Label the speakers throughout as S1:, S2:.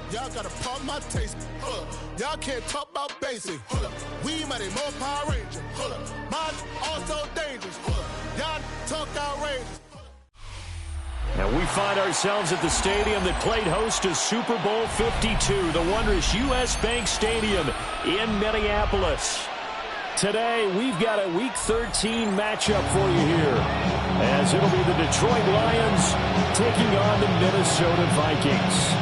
S1: Y'all gotta pump my taste. Y'all can't talk about basic. We mighty more Power Ranger. Mine also dangerous. Y'all talk outrageous.
S2: Now we find ourselves at the stadium that played host to Super Bowl 52, the wondrous U.S. Bank Stadium in Minneapolis. Today, we've got a Week 13 matchup for you here, as it'll be the Detroit Lions taking on the Minnesota Vikings.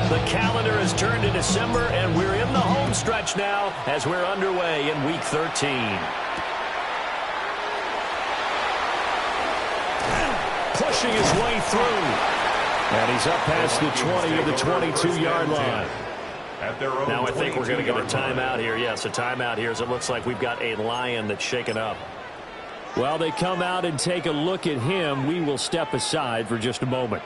S2: The calendar has turned to December, and we're in the home stretch now as we're underway in Week 13. Pushing his way through. And he's up past the 20 of the 22-yard line. Now I think we're going to get a timeout here. Yes, a timeout here as it looks like we've got a Lion that's shaken up. While they come out and take a look at him, we will step aside for just a moment.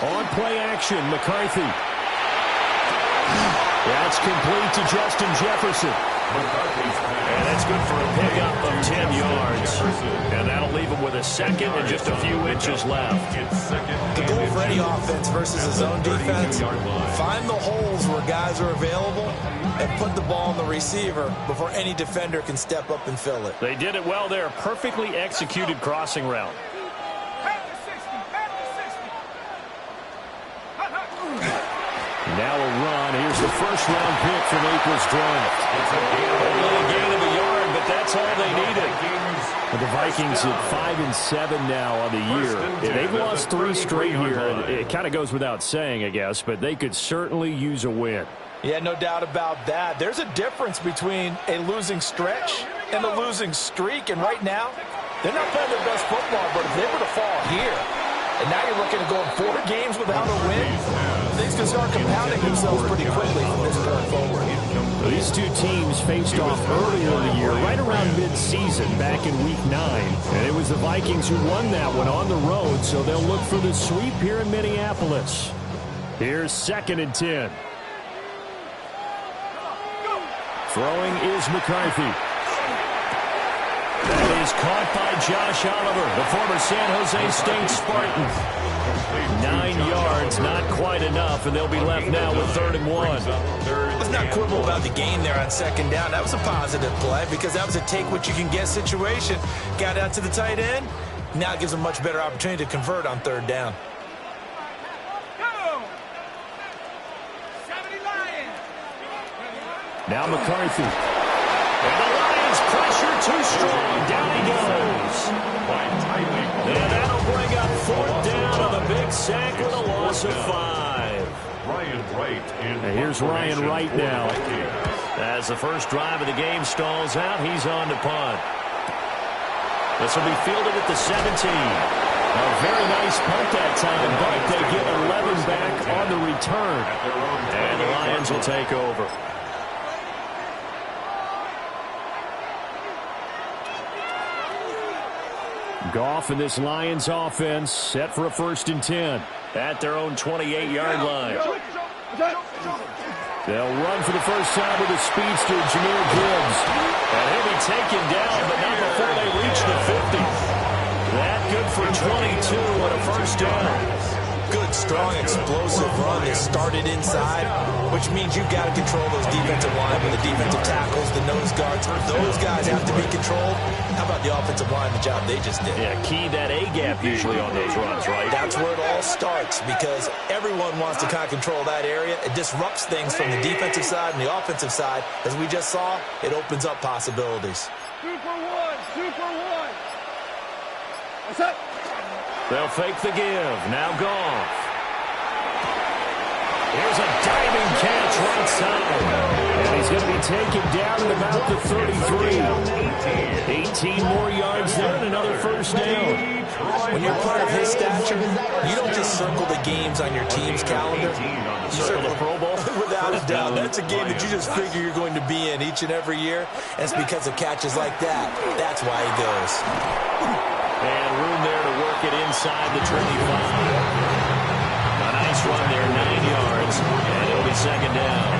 S2: On play action, McCarthy. That's complete to Justin Jefferson. And that's good for a pickup of 10 yards. And that'll leave him with a second and just a few inches left.
S3: The goal for any offense versus a zone defense, find the holes where guys are available and put the ball on the receiver before any defender can step up and fill it.
S2: They did it well there. Perfectly executed crossing route. Now a run. Here's the first-round pick from April's draft. Only a gain of a yard, but that's all they needed. Well, the Vikings at 5-7 now on the year. They've lost 3 straight here. It kind of goes without saying, I guess, but they could certainly use a win.
S3: Yeah, no doubt about that. There's a difference between a losing stretch and a losing streak, and right now, they're not playing their best football, but if they were to fall here, and now you're looking at going 4 games without a win, things can start compounding themselves pretty quickly from this point forward.
S2: These two teams faced off earlier in the year, right around mid-season, back in Week 9. And it was the Vikings who won that one on the road, so they'll look for the sweep here in Minneapolis. Here's 2nd and 10. Throwing is McCarthy. That is caught by Josh Oliver, the former San Jose State Spartan. 9 yards, not quite enough, and they'll be left now with 3rd and 1.
S3: Let's not quibble about the gain there on 2nd down. That was a positive play because that was a take-what-you-can-get situation. Got out to the tight end. Now it gives them a much better opportunity to convert on 3rd down.
S2: Now McCarthy. And the Lions pressure too strong. Down he goes. And that'll bring up 4th down on the big sack with a loss of 5. And here's Ryan Wright now. As the first drive of the game stalls out, he's on to punt. This will be fielded at the 17. A very nice punt that time, but they get 11 back on the return. And the Lions will take over. Goff and this Lions offense set for a 1st and 10 at their own 28-yard line. They'll run for the first time with the speedster, Jahmyr Gibbs. And he'll be taken down, but not before they reach the 50. That good for 22 and a 1st down.
S3: Good, strong, explosive run. They started inside, which means you've got to control those defensive linemen, the defensive tackles, the nose guards. Those guys have to be controlled. How about the offensive line, the job they just did?
S2: Yeah, key that A-gap usually on those runs, right?
S3: That's where it all starts because everyone wants to kind of control that area. It disrupts things from the defensive side and the offensive side. As we just saw, it opens up possibilities.
S4: 2 for 1, 2 for 1. What's up?
S2: They'll fake the give. Now Goff. Here's a diving catch right side. And he's going to be taken down at about the 33. 18 more yards there and another first down.
S3: When you're part of his stature, you don't just circle the games on your team's calendar. You circle the Pro Bowl. Without a doubt. That's a game that you just figure you're going to be in each and every year. And it's because of catches like that. That's why he goes.
S2: And room there to work it inside the 25. A nice run there, 9 yards. And it'll be second down.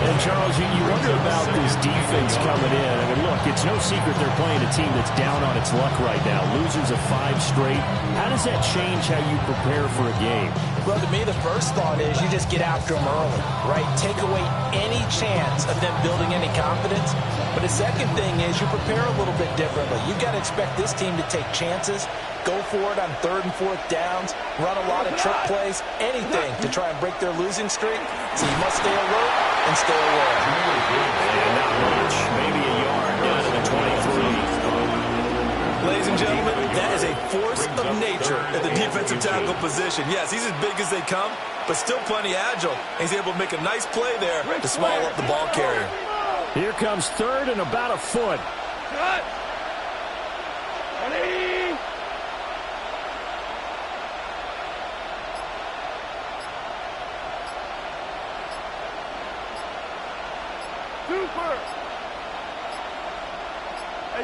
S2: And, Charles, you wonder about this defense coming in. I mean, look, it's no secret they're playing a team that's down on its luck right now. Losers of 5 straight. How does that change how you prepare for a game?
S3: Well, to me, the first thought is you just get after them early, right? Take away any chance of them building any confidence. But the second thing is you prepare a little bit differently. You've got to expect this team to take chances, go for it on 3rd and 4th downs, run a lot of trick plays, anything to try and break their losing streak. So you must stay alert and stay aware.
S2: And not much, maybe a yard down to the 23.
S3: Ladies and gentlemen, that is a force of nature at the defensive tackle position. Yes, he's as big as they come, but still plenty agile. He's able to make a nice play there to swallow up the ball carrier.
S2: Here comes 3rd and about a foot.
S4: Cut. Ready. Super.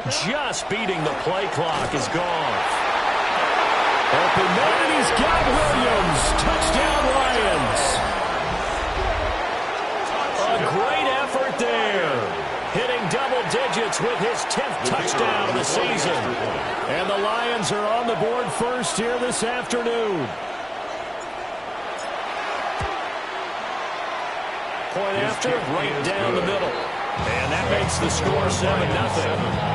S2: Just beating the play clock is gone. Open man, and he's got Williams. Touchdown, Lions. A great effort there. Hitting double digits with his 10th touchdown of the season. And the Lions are on the board first here this afternoon. Point after, right down the middle. And that makes the score 7-0.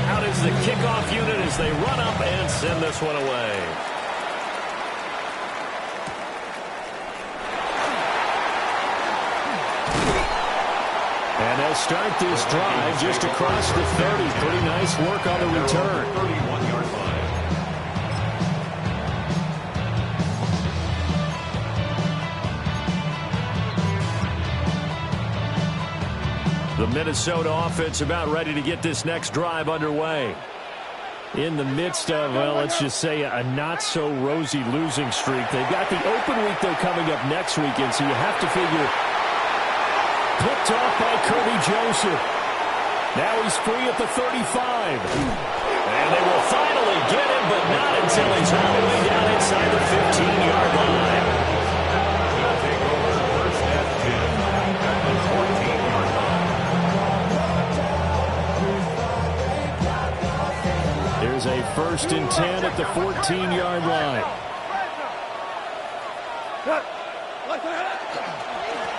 S2: Out is the kickoff unit as they run up and send this one away. And they'll start this drive just across the 30. Pretty nice work on the return. 31-yard line. The Minnesota offense about ready to get this next drive underway. In the midst of, well, let's just say a not-so-rosy losing streak. They've got the open week, though, coming up next weekend, so you have to figure picked off by Kirby Joseph. Now he's free at the 35. And they will finally get him, but not until he's all the way down inside the 15-yard line. There's a 1st and 10 at the 14-yard line.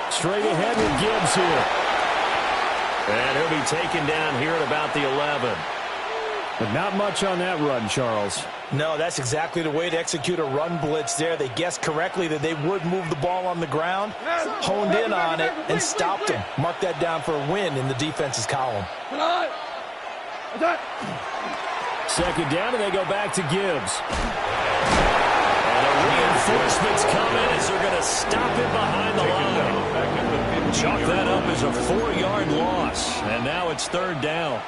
S2: Straight ahead with Gibbs here. And he'll be taken down here at about the 11. But not much on that run, Charles.
S3: No, that's exactly the way to execute a run blitz there. They guessed correctly that they would move the ball on the ground, honed in on it, and stopped him. Mark that down for a win in the defense's column.
S2: Second down, and they go back to Gibbs. And the reinforcements come in as they're going to stop him behind the line. Chalk that up as a 4-yard loss, and now it's 3rd down.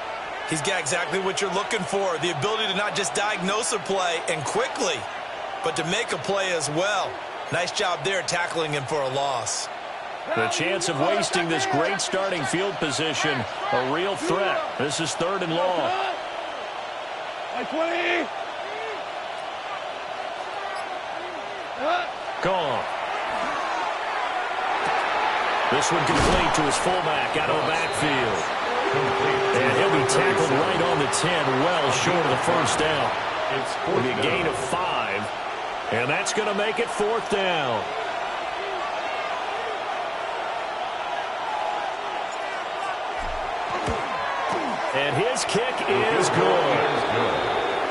S3: He's got exactly what you're looking for, the ability to not just diagnose a play and quickly, but to make a play as well. Nice job there tackling him for a loss.
S2: The chance of wasting this great starting field position, a real threat. This is 3rd and long.
S4: 20.
S2: Gone. This one complete to his fullback out of the backfield. And he'll be tackled right on the 10, well short of the first down. It'll be a gain of 5, and that's going to make it 4th down. And his kick is good.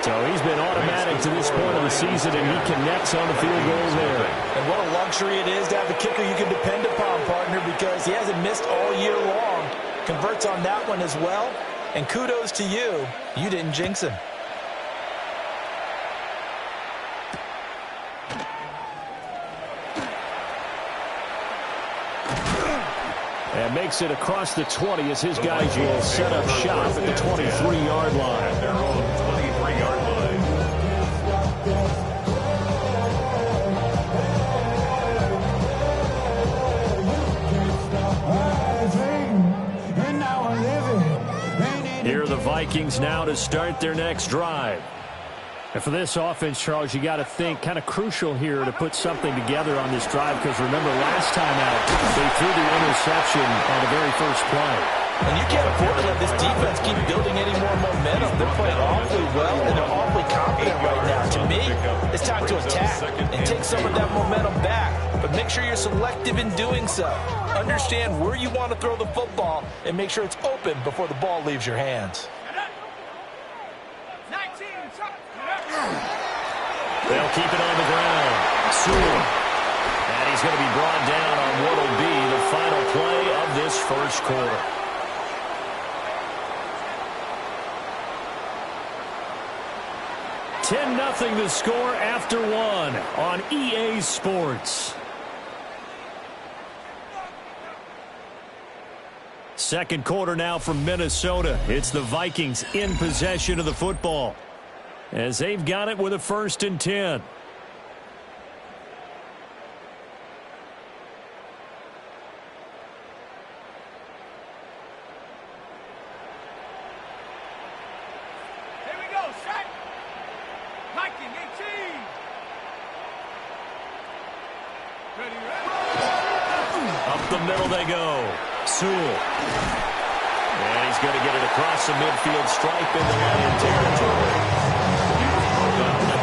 S2: So he's been automatic to this point of the season, and he connects on the field goal there.
S3: And what a luxury it is to have a kicker you can depend upon, partner, because he hasn't missed all year long. Converts on that one as well. And kudos to you. You didn't jinx him.
S2: And makes it across the 20 as his guys will set up shop at the 23-yard line. Their own 23-yard line. Here are the Vikings now to start their next drive.
S5: And for this offense, Charles, you got to think kind of crucial here to put something together on this drive, because remember last time out they threw the interception on the very first play.
S3: And you can't afford to let this defense keep building any more momentum. They're playing awfully well, and they're awfully confident right now. To me, it's time to attack and take some of that momentum back. But make sure you're selective in doing so. Understand where you want to throw the football and make sure it's open before the ball leaves your hands.
S2: They'll keep it on the ground. Sewell. And he's going to be brought down on what will be the final play of this first quarter. $10-0 the score after one on EA Sports. Second quarter now from Minnesota. It's the Vikings in possession of the football, as they've got it with a 1st and 10.
S4: Here we go, set. Viking 18. Ready,
S2: Up the middle they go. Sewell. And he's going to get it across the midfield stripe in the Lion territory.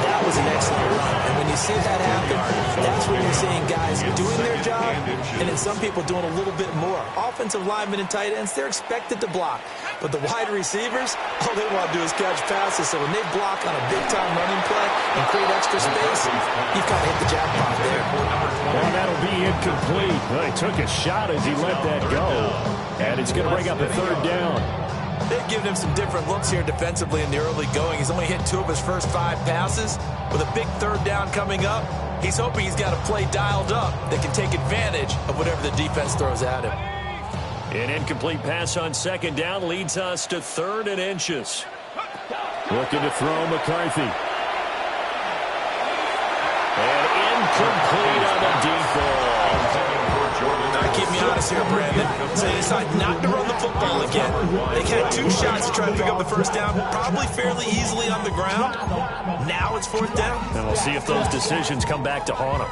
S3: That was an excellent run. And when you see that happen, that's when you're seeing guys doing their job and then some people doing a little bit more. Offensive linemen and tight ends, they're expected to block. But the wide receivers, all they want to do is catch passes. So when they block on a big-time running play and create extra space, you've kind of hit the jackpot there.
S2: Well, that'll be incomplete. Well, he took a shot as he let that go. And it's going to bring up a 3rd down.
S3: They've given him some different looks here defensively in the early going. He's only hit 2 of his first 5 passes. With a big 3rd down coming up, he's hoping he's got a play dialed up that can take advantage of whatever the defense throws at him.
S2: An incomplete pass on 2nd down leads us to 3rd and inches. Looking to throw McCarthy. And incomplete on the deep ball.
S3: Now, keep me honest here, Brandon. So they decide not to run the football again. They had 2 shots to try to pick up the 1st down, probably fairly easily on the ground. Now it's 4th down.
S2: And we'll see if those decisions come back to haunt them.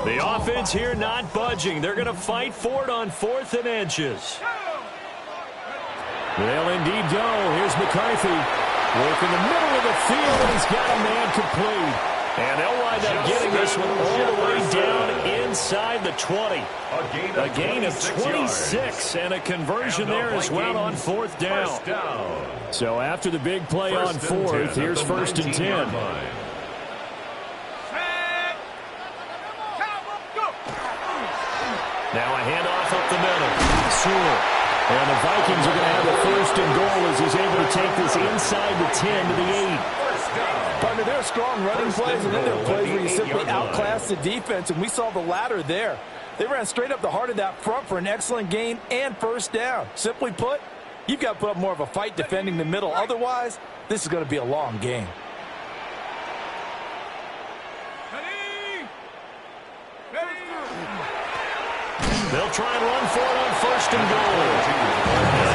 S2: The offense here not budging. They're going to fight for it on 4th and inches. They'll indeed go. Here's McCarthy. Work in the middle of the field, and he's got a man complete. And they'll wind up getting this one all the way down inside the 20. A gain of 26 and a conversion there as well on 4th down. So after the big play on 4th, here's 1st and 10. Now a handoff up the middle. Sewell. And the Vikings are going to have a 1st and goal as he's able to take this inside the 10 to the 8.
S3: Partner, there are strong running plays, and then there are plays where you simply outclass the defense, and we saw the latter there. They ran straight up the heart of that front for an excellent gain and 1st down. Simply put, you've got to put up more of a fight defending the middle. Otherwise, this is going to be a long game.
S2: They'll try and run for it on 1st and goal.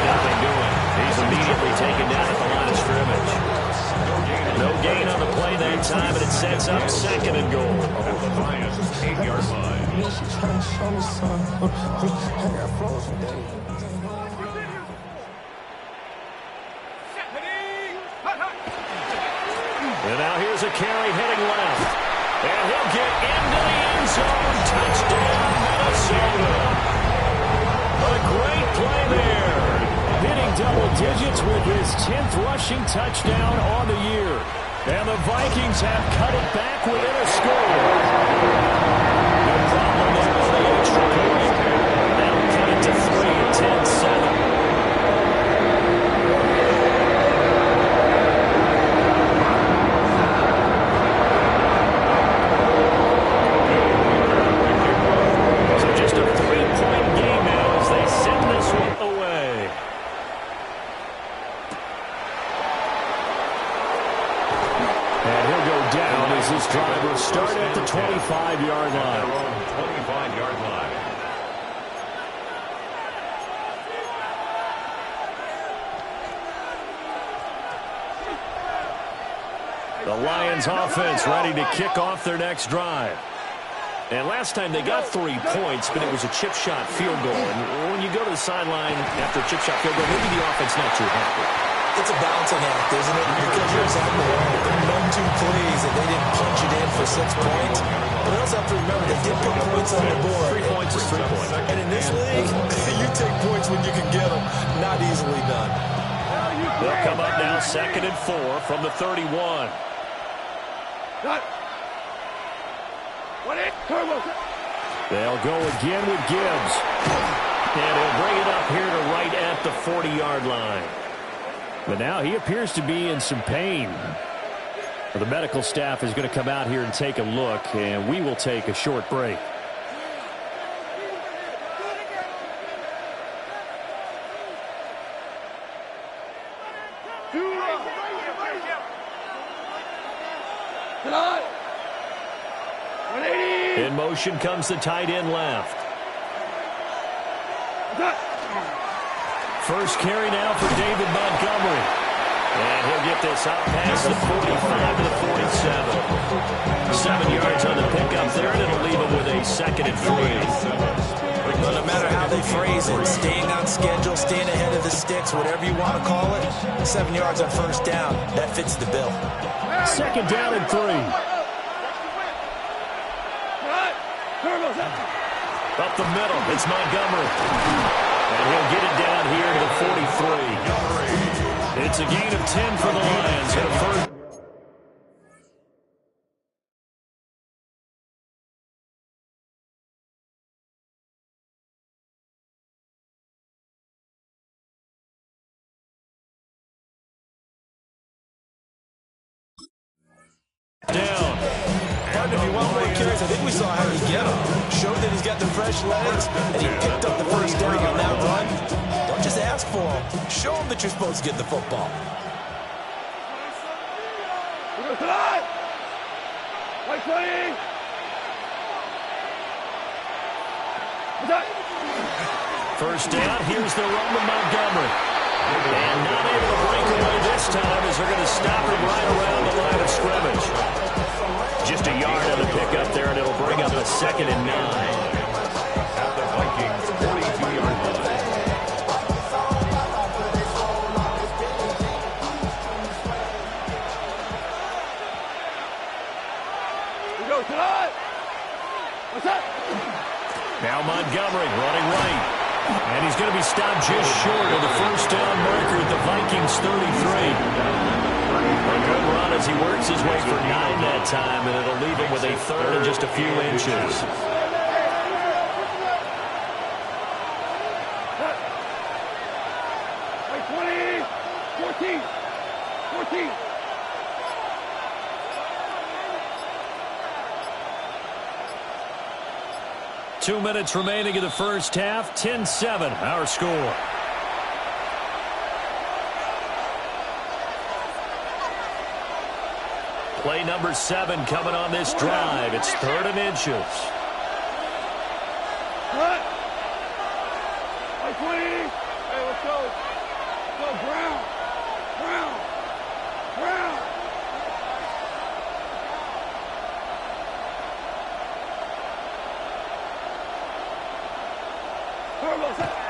S2: Nothing doing. He's immediately taken down at the line of scrimmage. No gain on the play that time, and it sets up 2nd and goal. At the Lions' 8-yard line. And now here's a carry heading left. And he'll get into the end zone. Touchdown, Minnesota. A great play there. Hitting double digits with his 10th rushing touchdown on the year. And the Vikings have cut it back
S5: back within a score. No problem there on the extra point. That'll cut it to 3 at 10-7. His drive will start at the 25-yard line.
S2: 25-yard line.
S5: The Lions offense ready to kick off their next drive. And last time they got 3 points, but it was a chip shot field goal. And when you go to the sideline after a chip shot field goal, maybe the offense not too happy.
S3: It's a balancing act, isn't it? Because you're exactly right. They're 1-2 plays, and they didn't punch it in for 6 points. But we also have to remember, they did put points on the board.
S5: 3 points is 3 points.
S3: And in this league, you take points when you can get them. Not easily done.
S5: They'll come up now 2nd and 4 from the 31. They'll go again with Gibbs. And he'll bring it up here to right at the 40-yard line. But now he appears to be in some pain. Well, the medical staff is going to come out here and take a look, and we will take a short break. In motion comes the tight end left. First carry now for David Montgomery. And he'll get this out past the 45 to the 47. 7 yards on the pickup there, and it'll leave him with a 2nd and 3.
S3: Well, no matter how they phrase it, staying on schedule, staying ahead of the sticks, whatever you want to call it, 7 yards on first down, that fits the bill.
S5: 2nd down and 3. Up the middle, it's Montgomery. And he'll get it down here to the 43. It's a gain of 10 for the Lions. And a first. Down.
S3: If you want more carries, I think we saw how he get him. Showed that he's got the fresh legs, and he picked up the first down on that run. Don't just ask for him. Show him that you're supposed to get the football.
S5: First down, here's the run to Montgomery. And not able to break away this time as they're going to stop him right around the line of scrimmage. Just a yard on the pickup there, and it'll bring up a 2nd and 9.
S2: At the Vikings 42-yard line.
S5: Now Montgomery running right. And he's going to be stopped just short of the first down marker at the Vikings 33. A good run as he works his way for 9 that time, and it'll leave him with a 3rd and just a few inches.
S4: Like 20, 14.
S5: 2 minutes remaining in the first half. 10-7, our score. Play number 7 coming on this drive. It's 3rd and inches.
S4: Cut. Like 20. Hey, let's go. Let's go, Brown. Brown. Brown.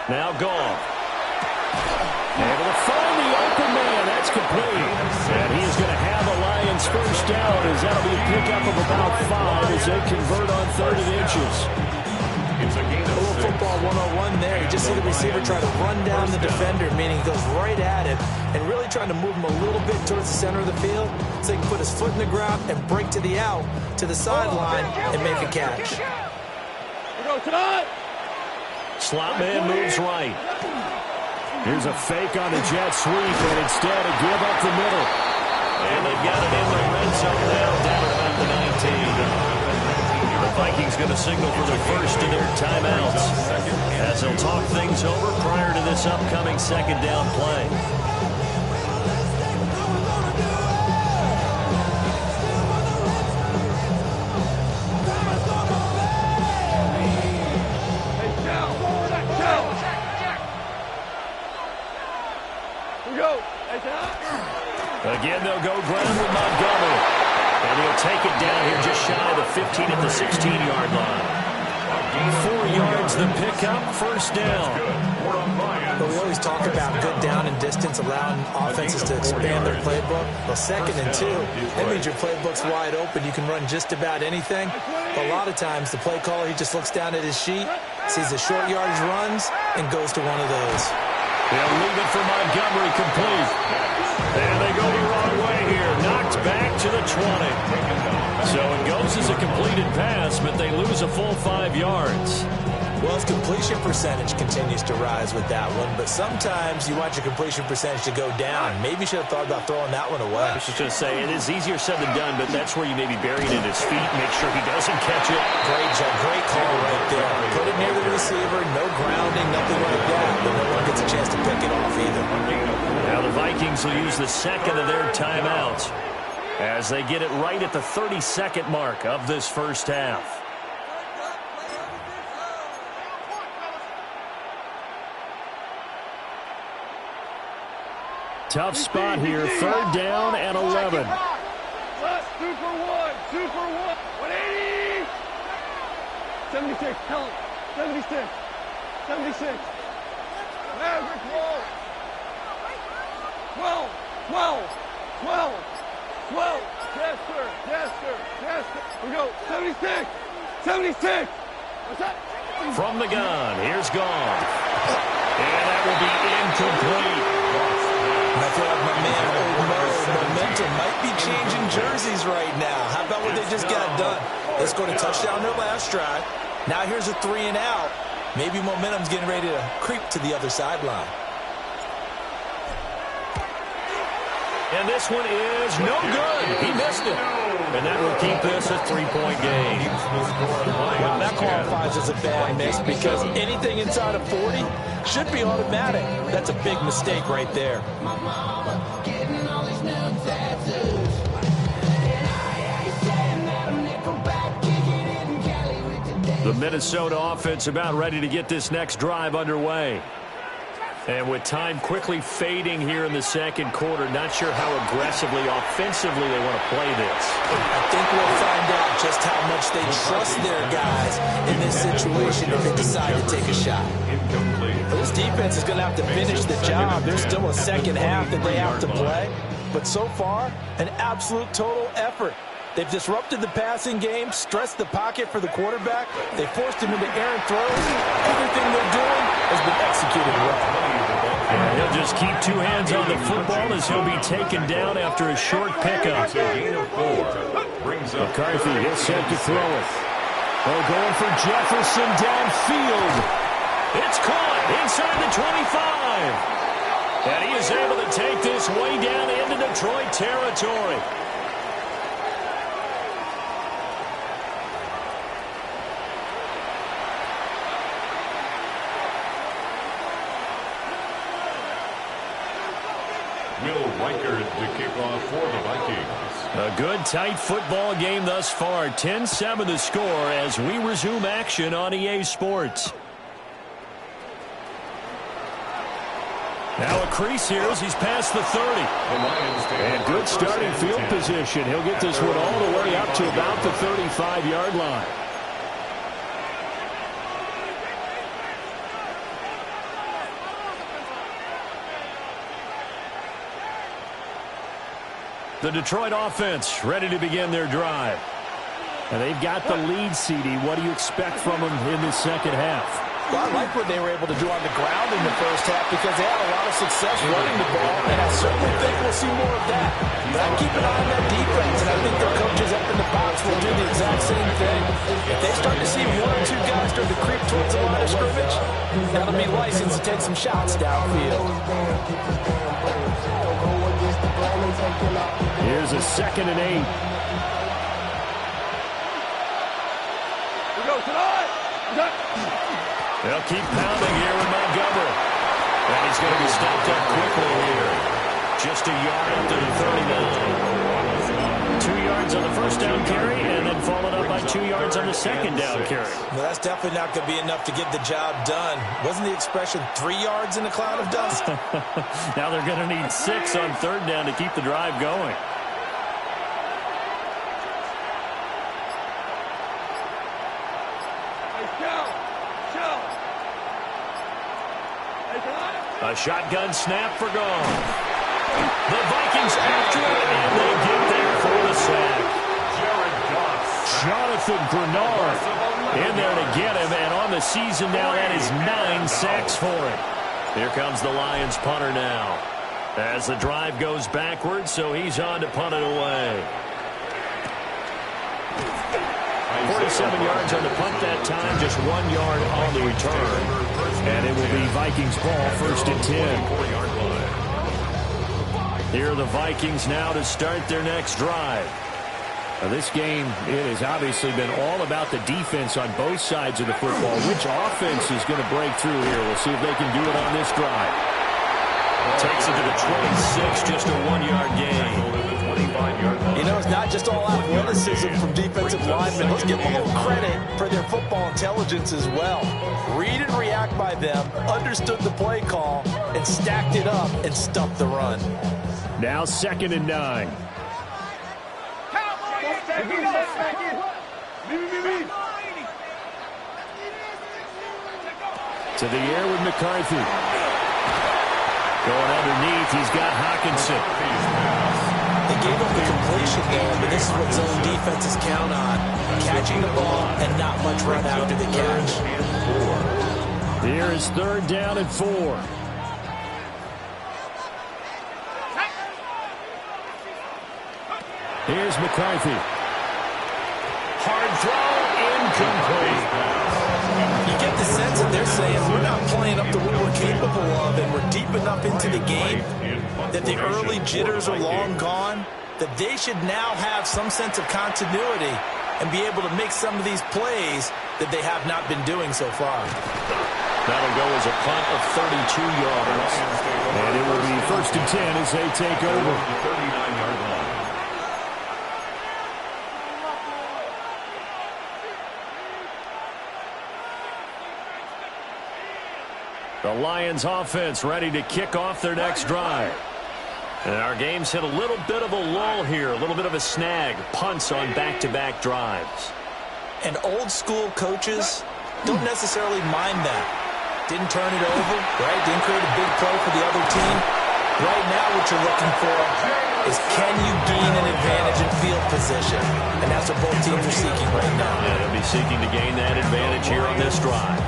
S5: Now gone. Able to find the open man. That's complete. And he's going to have a Lions first down as that'll be a pickup of about 5 as they convert on 3rd and inches.
S2: It's a gain of 6.
S3: football 101 there. You just see the receiver try to run down the defender, meaning he goes right at it, and really trying to move him a little bit towards the center of the field so he can put his foot in the ground and break to the out, to the sideline, and make a catch.
S5: Slot man moves right. Here's a fake on the jet sweep, and instead a give up the middle.
S2: And they've got it in the red zone now, down at about the 19. The Vikings going to signal for the first of their timeouts as they'll talk things over prior to this upcoming second down play. Again, they'll go ground with Montgomery. And he'll take it down here just shy of the 15 at the 16-yard line. 4 yards the pickup, first down.
S3: But we always talk about good down and distance, allowing offenses to expand their playbook. Well, 2nd and 2, that means your playbook's wide open. You can run just about anything. But a lot of times, the play caller, he just looks down at his sheet, sees the short yardage runs, and goes to one of those.
S5: They'll leave it for Montgomery complete. And they go the wrong way here. Knocked back to the 20. So it goes as a completed pass, but they lose a full 5 yards.
S3: Well, his completion percentage continues to rise with that one, but sometimes you want your completion percentage to go down. Maybe you should have thought about throwing that one away.
S5: I was just going to say, it is easier said than done, but that's where you may be burying it at his feet. Make sure he doesn't catch it.
S3: Great job, great call right there. Put it near the receiver, no grounding, nothing like that, but no one gets a chance to pick it off either.
S5: Now the Vikings will use the second of their timeouts as they get it right at the 32nd mark of this first half. Tough spot here, 3rd down and 11.
S4: 2 for 1, 180. 76, tell him. 76, 76. Maverick roll. 12, 12, 12, 12. Yes, sir, yes, sir, yes, sir. We go, 76, 76. What's that?
S5: From the gun, here's Goff. And that will be incomplete.
S3: I feel like my man, Old Mo, momentum might be changing jerseys right now. How about what they just got done? They scored a touchdown their last drive. Now here's a 3 and out. Maybe momentum's getting ready to creep to the other sideline.
S5: And this one is no good. He missed it. And that will keep this a 3-point game.
S3: Well, that qualifies as a bad miss because anything inside of 40 should be automatic. That's a big mistake right there.
S5: The Minnesota offense about ready to get this next drive underway. And with time quickly fading here in the second quarter, not sure how aggressively, offensively they want to play this.
S3: I think we'll find out just how much they trust their guys in this situation if they decide to take a shot. This defense is going to have to finish the job. There's still a second half that they have to play. But so far, an absolute total effort. They've disrupted the passing game, stressed the pocket for the quarterback. They forced him into errant throws. Everything they're doing has been executed well.
S5: And he'll just keep 2 hands on the football as he'll be taken down after a short pickup. McCarthy is set to throw it. Oh, going for Jefferson downfield. It's caught inside the 25. And he is able to take this way down into Detroit territory.
S6: Will Weichert to kick off for the Vikings.
S5: A good, tight football game thus far. 10-7 the score as we resume action on EA Sports. Now a crease here as he's past the 30. And good starting field position. He'll get this one all the way up to about the 35-yard line. The Detroit offense ready to begin their drive. And they've got the lead, CD. What do you expect from them in the second half?
S3: Well, I like what they were able to do on the ground in the first half because they had a lot of success running the ball, and I certainly think we'll see more of that. But I keep an eye on that defense, and I think their coaches up in the box will do the exact same thing. If they start to see one or two guys start to creep towards the line of scrimmage, that'll be license to take some shots downfield.
S5: Here's a 2nd and 8.
S4: We go tonight.
S5: They'll keep pounding here with Montgomery. And he's going to be stopped up quickly here. Just a yard up to the 39. 2 yards on the first down carry, and then followed up by 2 yards on the second down carry.
S3: Well, that's definitely not going to be enough to get the job done. Wasn't the expression 3 yards in a cloud of dust?
S5: Now they're going to need 6 on 3rd down to keep the drive going. A shotgun snap for Gone. The Vikings after it, and they get there for the sack. Jonathan Grenard in there to get him, and on the season now, that is 9 sacks for him. Here comes the Lions punter now. As the drive goes backwards, so he's on to punt it away. 47 yards on the punt that time, just 1 yard on the return. And it will be Vikings ball, 1st and 10. Here are the Vikings now to start their next drive. Now this game, it has obviously been all about the defense on both sides of the football. Which offense is going to break through here? We'll see if they can do it on this drive. Takes it to the 26, just a 1 yard gain.
S3: You know, it's not just all athleticism from defensive linemen. Let's give them a little credit for their football intelligence as well. Read and react by them, understood the play call, and stacked it up and stuffed the run.
S5: Now 2nd and 9. To the air with McCarthy. Going underneath, he's got Hockenson.
S3: They gave up the completion there, but this is what zone defenses count on. Catching the ball and not much run after the catch.
S5: Here is 3rd down and 4. Here's McCarthy. Hard throw, incomplete.
S3: You get the sense that they're saying we're not playing up to what we're capable of, and we're deep enough into the game that the early jitters are long gone, that they should now have some sense of continuity and be able to make some of these plays that they have not been doing so far.
S5: That'll go as a punt of 32 yards. And it will be 1st and 10 as they take over.
S6: 39-yard line.
S5: The Lions offense ready to kick off their next drive. And our game's hit a little bit of a lull here, a little bit of a snag. Punts on back-to-back drives.
S3: And old school coaches don't necessarily mind that. Didn't turn it over, right? Didn't create a big play for the other team. Right now what you're looking for is can you gain an advantage in field position? And that's what both teams are seeking right now.
S5: Yeah, they'll be seeking to gain that advantage here on this drive.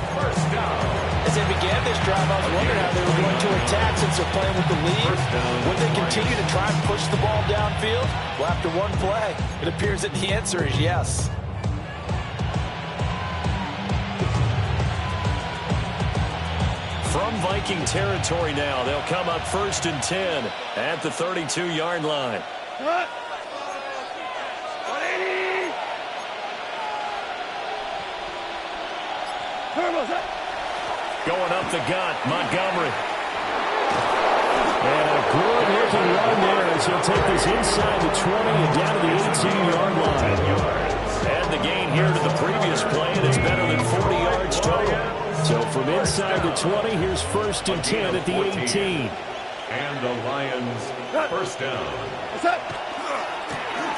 S3: As they began this drive, I was wondering how they were going to attack since they're playing with the lead. Would they continue to try and push the ball downfield? Well, after one play, it appears that the answer is yes.
S5: From Viking territory now, they'll come up 1st and 10 at the 32-yard line.
S4: Cut. 180. Turbo set.
S5: Going up the gut, Montgomery. And a good-looking run there as he'll take this inside the 20 and down to the 18-yard line. And the gain here to the previous play, and it's better than 40 yards total. So from inside the 20, here's 1st and 10 at the 18.
S6: And the Lions, 1st down.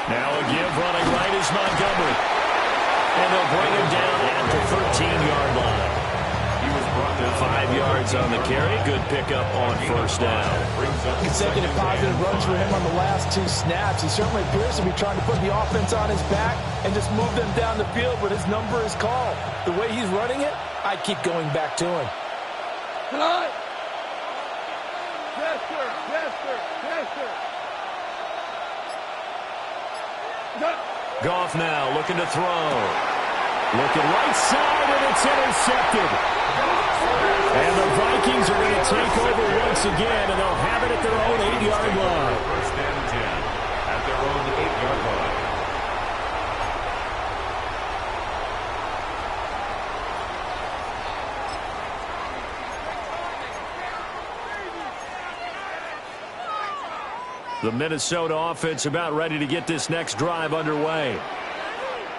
S5: Now a give running right is Montgomery. And they'll bring him down at the 13-yard line.
S6: He was brought
S5: 5 yards on the carry. Good pickup on first down.
S3: Consecutive positive runs for him on the last 2 snaps. He certainly appears to be trying to put the offense on his back and just move them down the field, but his number is called. The way he's running it, I'd keep going back to him.
S4: Tonight. Yes, sir. Yes, sir. Yes, sir.
S5: Goff now looking to throw. Looking right side, and it's intercepted. And the Vikings are going to take over once again, and they'll have it at their own 8-yard line.
S6: First and 10 at their own 8-yard line.
S5: The Minnesota offense about ready to get this next drive underway.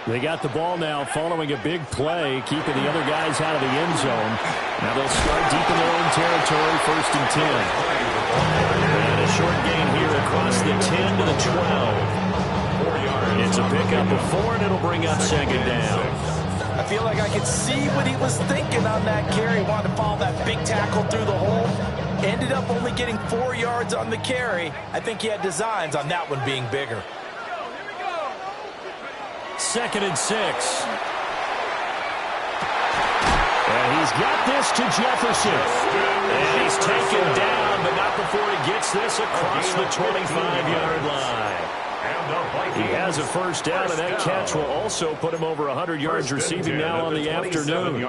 S5: They got the ball now following a big play, keeping the other guys out of the end zone. Now they'll start deep in their own territory, 1st and 10. And a short gain here across the 10 to the 12. It's a pickup of 4, and it'll bring up 2nd down.
S3: I feel like I could see what he was thinking on that carry. He wanted to follow that big tackle through the hole. Ended up only getting 4 yards on the carry. I think he had designs on that one being bigger.
S5: 2nd and 6. And he's got this to Jefferson. And he's taken down, but not before he gets this across the 25-yard line. He has a first down, and that catch will also put him over 100 yards receiving now on the afternoon.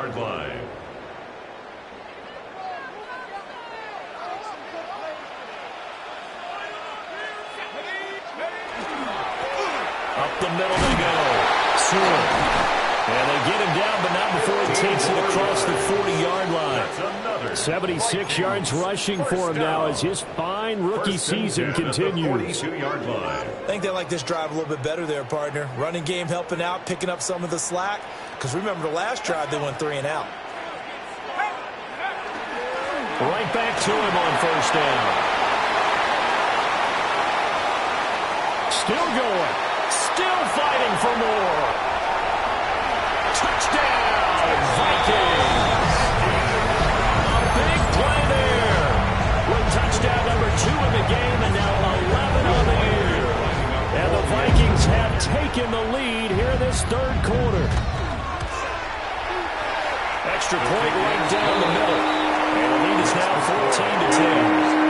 S5: Up the middle they go. Sewell. And they get him down, but not before he takes it across the 40-yard line. 76 yards rushing for him now as his fine rookie season continues.
S3: I think they like this drive a little bit better there, partner. Running game helping out, picking up some of the slack. Because remember the last drive, they went 3 and out.
S5: Right back to him on first down. Still going. Still fighting for more. Touchdown, Vikings. A big play there. With touchdown number 2 in the game and now 11 on the year. And the Vikings have taken the lead here this 3rd quarter. Extra point right down the middle. And the lead is now 14-10.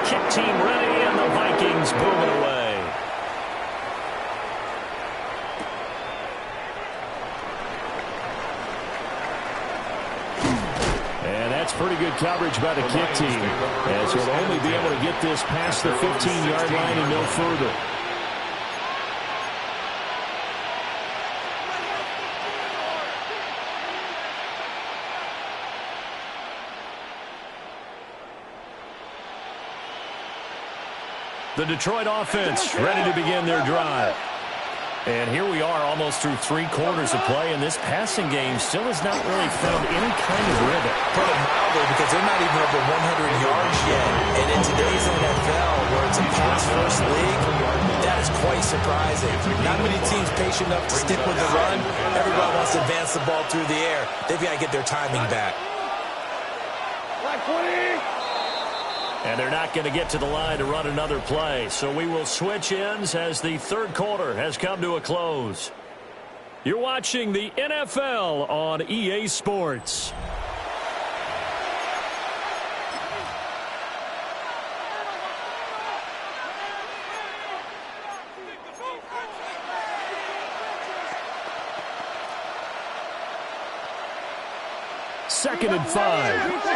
S5: Kick team ready, and the Vikings boom it away. And that's pretty good coverage by the kick team, as he'll only be able to get this past the 15-yard line and no further. The Detroit offense ready to begin their drive. And here we are almost through 3 quarters of play, and this passing game still has not really found any kind of rhythm.
S3: Put it mildly, because they're not even over 100 yards yet. And in today's NFL, where it's a pass-first league, that is quite surprising. Not many teams patient enough to stick with the run. Everybody wants to advance the ball through the air. They've got to get their timing back.
S4: Like 20.
S5: And they're not going to get to the line to run another play. So we will switch ends as the 3rd quarter has come to a close. You're watching the NFL on EA Sports. Second and 5.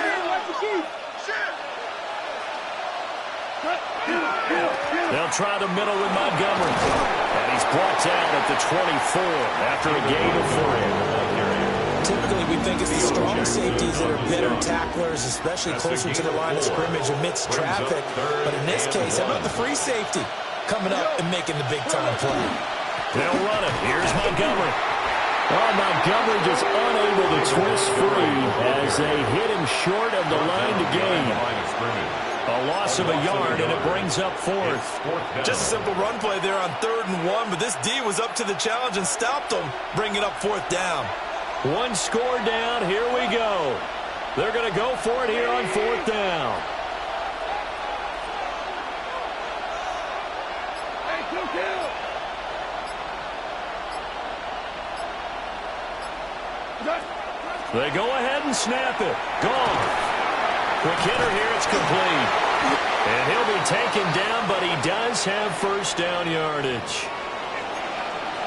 S5: They'll try the middle with Montgomery. And he's brought down at the 24 after a gain of 3.
S3: Typically, we think it's the strong safeties that are better tacklers, especially closer to the line of scrimmage amidst traffic. But in this case, how about the free safety coming up and making the big-time play?
S5: They'll run it. Here's Montgomery. Oh, Montgomery just unable to twist free as they hit him short of the line to gain.
S2: A loss of a yard, and it brings up fourth.
S3: Just a simple run play there on 3rd and 1, but this D was up to the challenge and stopped them, bringing up 4th down.
S2: One score down. Here we go. They're going to go for it here on 4th down. They go ahead and snap it. Gone. Quick hitter here. It's complete. And he'll be taken down, but he does have first down yardage.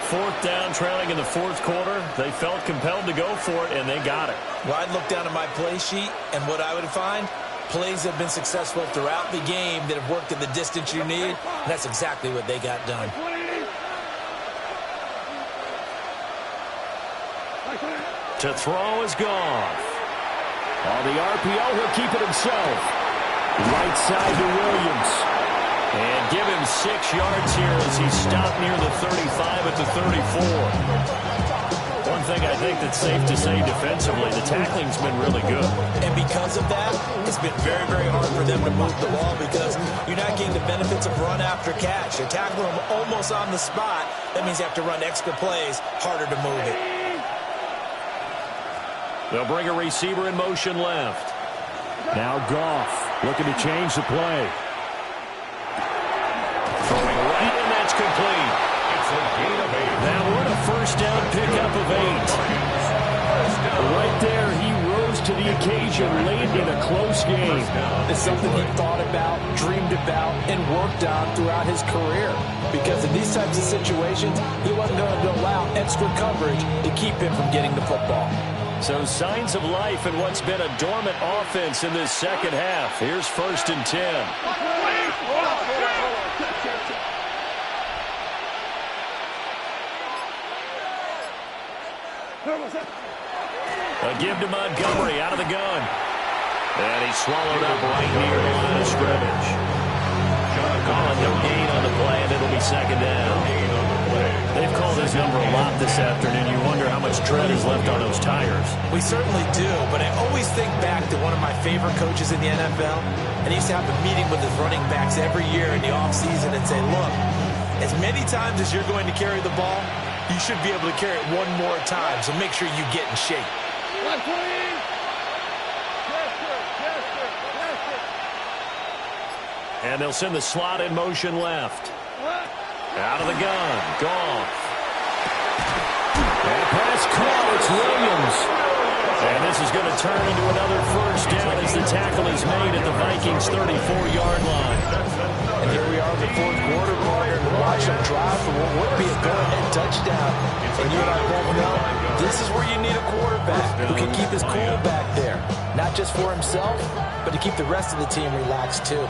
S2: 4th down, trailing in the 4th quarter. They felt compelled to go for it, and they got it.
S3: Well, I'd look down at my play sheet, and what I would find, plays have been successful throughout the game that have worked in the distance you need, and that's exactly what they got done.
S2: To throw is Goff. On the RPO, he'll keep it himself. Right side to Williams. And give him 6 yards here as he stopped near the 35 at the 34. One thing I think that's safe to say defensively, the tackling's been really good.
S3: And because of that, it's been very, very hard for them to move the ball because you're not getting the benefits of run after catch. You're tackling them almost on the spot. That means you have to run extra plays, harder to move it.
S2: They'll bring a receiver in motion left. Now Goff looking to change the play. Throwing right, and that's complete.
S6: It's a gain of 8.
S2: Now what a first down pickup of 8. Right there, he rose to the occasion late in a close game.
S3: It's something he thought about, dreamed about, and worked on throughout his career. Because in these types of situations, he wasn't going to allow extra coverage to keep him from getting the football.
S2: So signs of life in what's been a dormant offense in this second half. Here's 1st and 10. A give to Montgomery out of the gun. And he's swallowed up right near the line of scrimmage. Calling no gain on the play, and it'll be 2nd down. They've called his number a lot this afternoon. You wonder how much tread is left on those tires.
S3: We certainly do, but I always think back to one of my favorite coaches in the NFL, and he used to have a meeting with his running backs every year in the offseason and say, look, as many times as you're going to carry the ball, you should be able to carry it one more time, so make sure you get in shape.
S2: And they'll send the slot in motion left. Out of the gun, Goff. And pass caught, it's Williams. And this is going to turn into another first down as the tackle is made at the Vikings' 34-yard line.
S3: And here we are in the 4th quarter, partner, to watch them drive for what would be a go-ahead touchdown. And you and I both know this is where you need a quarterback who can keep his cool back there. Not just for himself, but to keep the rest of the team relaxed too.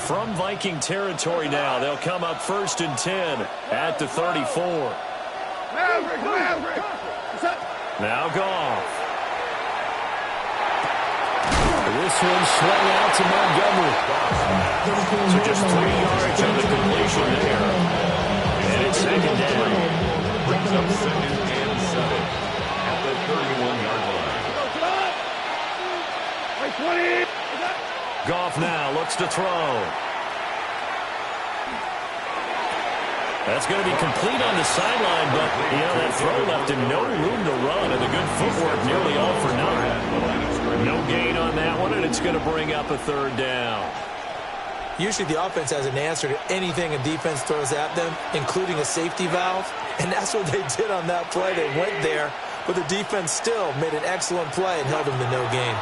S2: From Viking territory now, they'll come up 1st and 10 at the 34. Now Goff. This one swung out to Montgomery. So just 3 yards on the completion there. And it's 2nd down.
S6: Brings up 2nd and 7 at the 31-yard line.
S2: Goff now looks to throw. That's going to be complete on the sideline, but, that throw left him no room to run, and the good footwork nearly all for naught. No gain on that one, and it's going to bring up a 3rd down.
S3: Usually the offense has an answer to anything a defense throws at them, including a safety valve, and that's what they did on that play. They went there, but the defense still made an excellent play and held them to no gain.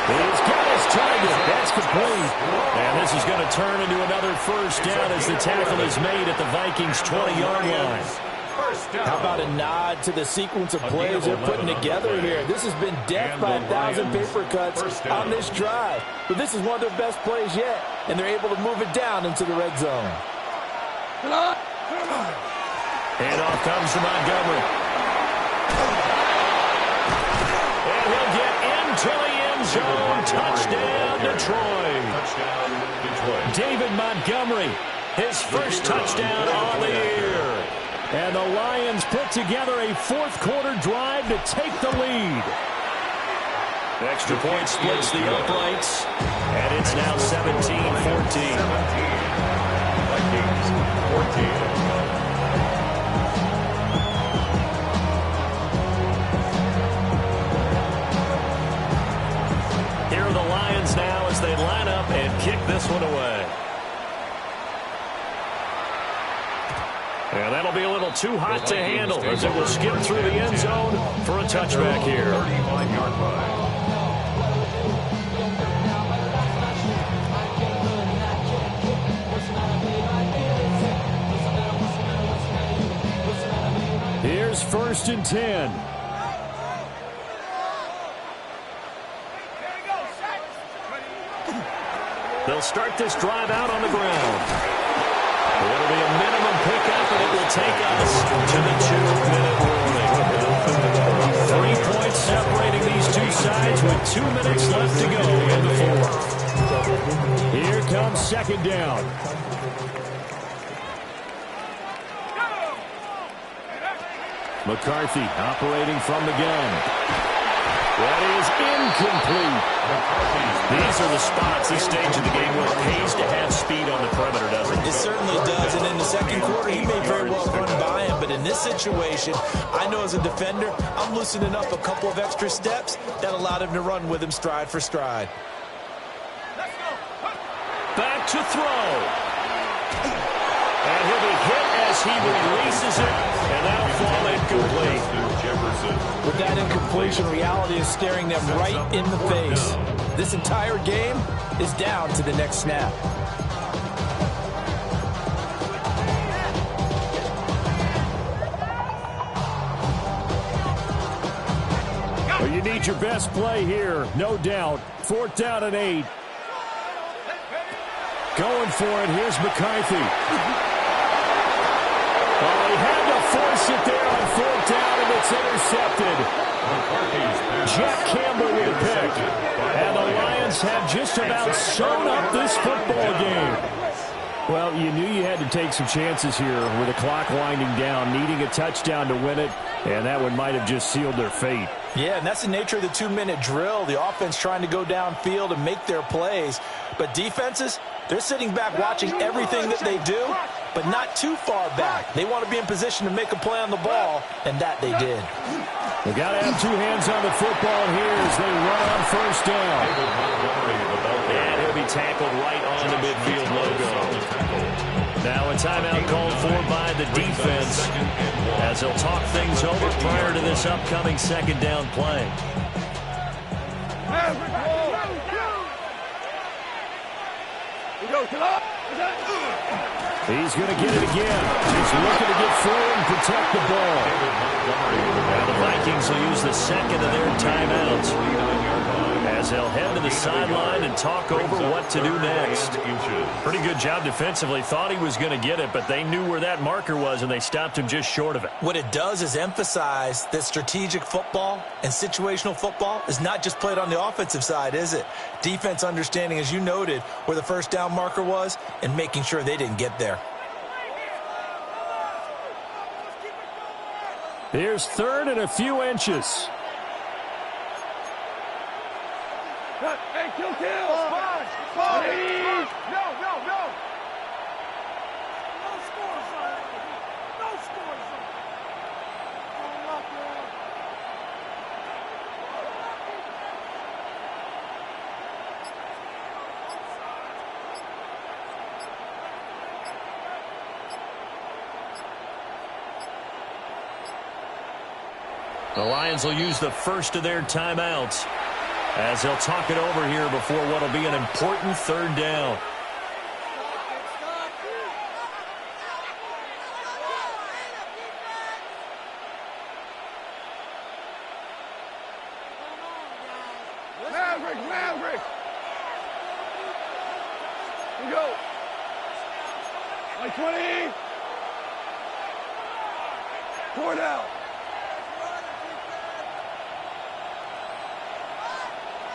S2: He's got his target. That's complete. And this is going to turn into another first down as the tackle is made at the Vikings' 20-yard line.
S3: How about a nod to the sequence of plays they're putting together here? This has been death by 1,000 paper cuts on this drive. But this is one of their best plays yet, and they're able to move it down into the red zone.
S2: Handoff comes to Montgomery. And he'll get into the end zone. Touchdown, Detroit. David Montgomery, his first touchdown on the year. And the Lions put together a 4th quarter drive to take the lead. Extra point splits the uprights, and it's now 17-14.
S6: Vikings 14.
S2: Here are the Lions now as they line up and kick this one away. And that'll be a little too hot to handle as it will skip through the end zone for a touchback here.
S6: 35-yard line.
S5: Here's 1st and 10.
S2: They'll start this drive out on the ground. It'll be a minimum pickup, and it will take us to the 2-minute warning. 3 points separating these two sides with 2 minutes left to go in the fourth.
S5: Here comes 2nd down. McCarthy operating from the gun. That is incomplete.
S2: These are the spots this stage of the game where it pays to have speed on the perimeter, doesn't it?
S3: It certainly does, and in the second quarter, he may very well run by him, but in this situation, I know as a defender, I'm loosening up a couple of extra steps that allowed him to run with him stride for stride.
S2: Back to throw. And he'll be hit as he releases it, and that'll fall incomplete.
S3: With that incompletion, reality is staring them right in the face. This entire game is down to the next snap.
S5: Well, you need your best play here, no doubt. 4th down and 8. Going for it. Here's McCarthy. Well, he had to force it there on 4th down, and it's intercepted. Jack Campbell with a pick. And the Lions have just about sewn up this football game. Well, you knew you had to take some chances here with the clock winding down, needing a touchdown to win it, and that one might have just sealed their fate.
S3: Yeah, and that's the nature of the 2-minute drill. The offense trying to go downfield and make their plays. But defenses, they're sitting back watching everything that they do, but not too far back. They want to be in position to make a play on the ball, and that they did.
S5: They got to have two hands on the football here as they run on 1st down.
S2: And he'll be tackled right on the midfield logo. Now a timeout called for by the defense as they'll talk things over prior to this upcoming 2nd down play.
S5: He's going to get it again. He's looking to get forward and protect the ball.
S2: And the Vikings will use the 2nd of their timeouts as they'll head to the sideline and talk over what to do next. Pretty good job defensively. Thought he was going to get it, but they knew where that marker was, and they stopped him just short of it.
S3: What it does is emphasize that strategic football and situational football is not just played on the offensive side, is it? Defense understanding, as you noted, where the 1st down marker was and making sure they didn't get there.
S5: Here's 3rd and a few inches.
S4: Hey, kill. Spot. No. No score zone. No score zone.
S2: The Lions will use the 1st of their timeouts as they'll talk it over here before what will be an important 3rd down.
S4: Maverick. We go. Like 20. 4 down.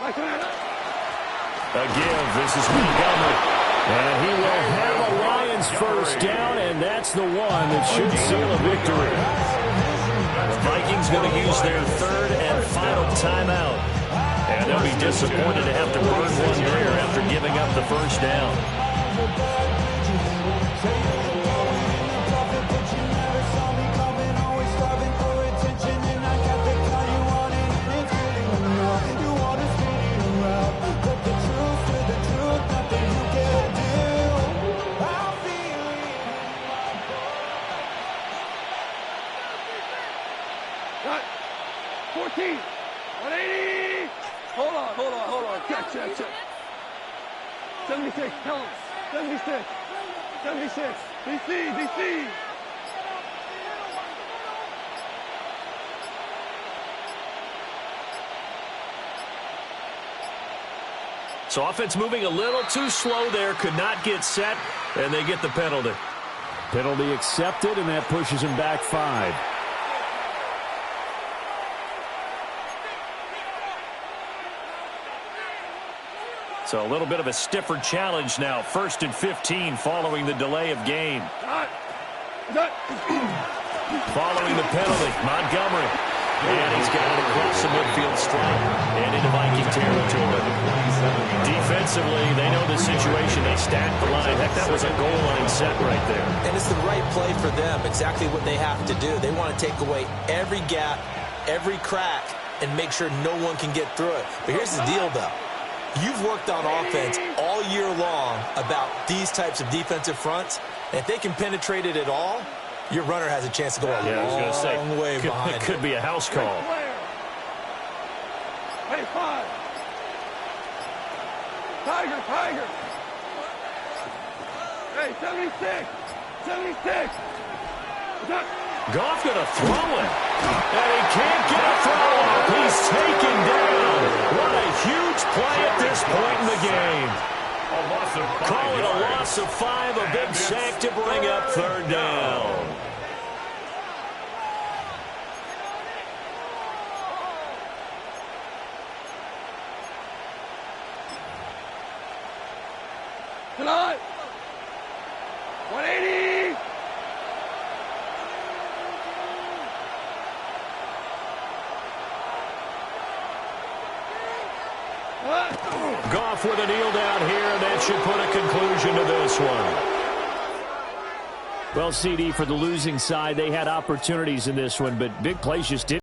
S2: A give. This is Montgomery.
S5: And he will have a Lions 1st down, and that's the one that should seal a victory.
S2: The Vikings going to use their 3rd and final timeout
S5: And they'll be disappointed to have to burn one there after giving up the first down.
S4: Cut. 14. 180. Hold on. Check. 76. Tell him. 76. 76. DC.
S5: So offense moving a little too slow there. Could not get set, and they get the penalty.
S7: Penalty accepted, and that pushes him back 5.
S5: So a little bit of a stiffer challenge now. 1st and 15 following the delay of game. Following the penalty, Montgomery. And he's got it across the midfield stripe and into Viking territory. Defensively, they know the situation. They stack the line. Heck, that was a goal line set right there.
S3: And it's the right play for them, exactly what they have to do. They want to take away every gap, every crack, and make sure no one can get through it. But here's the deal, though. You've worked on offense all year long about these types of defensive fronts. And if they can penetrate it at all, your runner has a chance to go a long way behind.
S5: It could be a house call.
S4: Hey, 5. Tiger. Hey, 76. 76.
S5: Goff going to throw it. And he can't get a throw off. He's taken down. What a huge play at this point in the game. Call it a loss of 5. A big sack to bring up 3rd down.
S4: Tonight. 180.
S5: Goff with a kneel down here. That should put a conclusion to this one.
S7: Well, CD, for the losing side, they had opportunities in this one, but big plays just didn't.